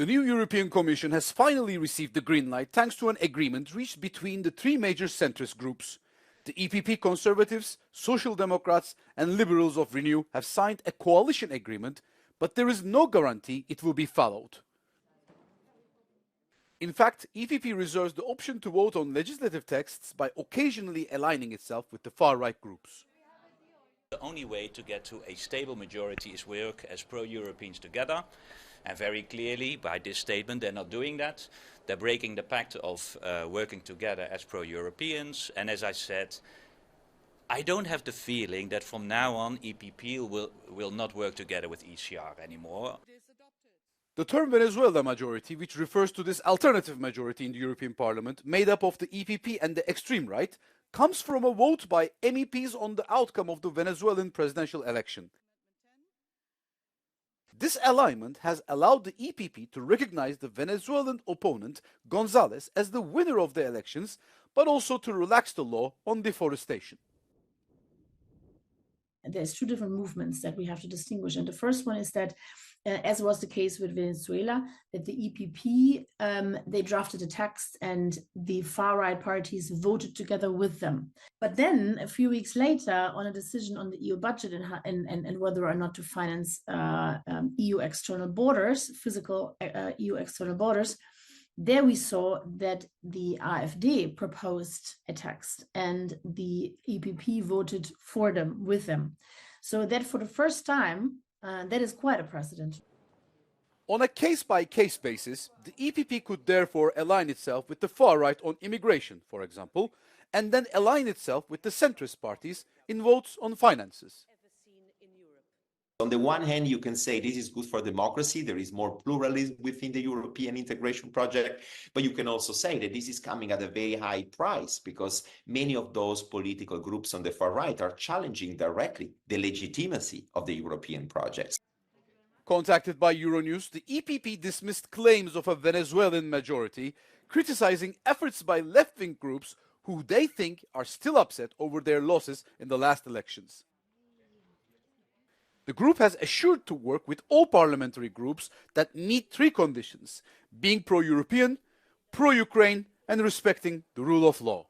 The new European Commission has finally received the green light thanks to an agreement reached between the three major centrist groups. The EPP Conservatives, Social Democrats and Liberals of Renew have signed a coalition agreement, but there is no guarantee it will be followed. In fact, EPP reserves the option to vote on legislative texts by occasionally aligning itself with the far-right groups. The only way to get to a stable majority is work as pro-Europeans together. And very clearly, by this statement, they're not doing that. They're breaking the pact of working together as pro-Europeans. And as I said, I don't have the feeling that from now on EPP will not work together with ECR anymore. The term Venezuela majority, which refers to this alternative majority in the European Parliament, made up of the EPP and the extreme right, comes from a vote by MEPs on the outcome of the Venezuelan presidential election. This alignment has allowed the EPP to recognize the Venezuelan opponent, González, as the winner of the elections, but also to relax the law on deforestation. There's two different movements that we have to distinguish. And the first one is that, as was the case with Venezuela, that the EPP, they drafted a text and the far-right parties voted together with them. But then a few weeks later, on a decision on the EU budget and whether or not to finance EU external borders, physical EU external borders, there we saw that the AfD proposed a text and the EPP voted for them, with them. So that for the first time, that is quite a precedent. On a case-by-case basis, the EPP could therefore align itself with the far right on immigration, for example, and then align itself with the centrist parties in votes on finances. On the one hand, you can say this is good for democracy. There is more pluralism within the European integration project. But you can also say that this is coming at a very high price because many of those political groups on the far right are challenging directly the legitimacy of the European projects. Contacted by Euronews, the EPP dismissed claims of a Venezuelan majority, criticizing efforts by left-wing groups who they think are still upset over their losses in the last elections. The group has assured to work with all parliamentary groups that meet three conditions: being pro-European, pro-Ukraine, and respecting the rule of law.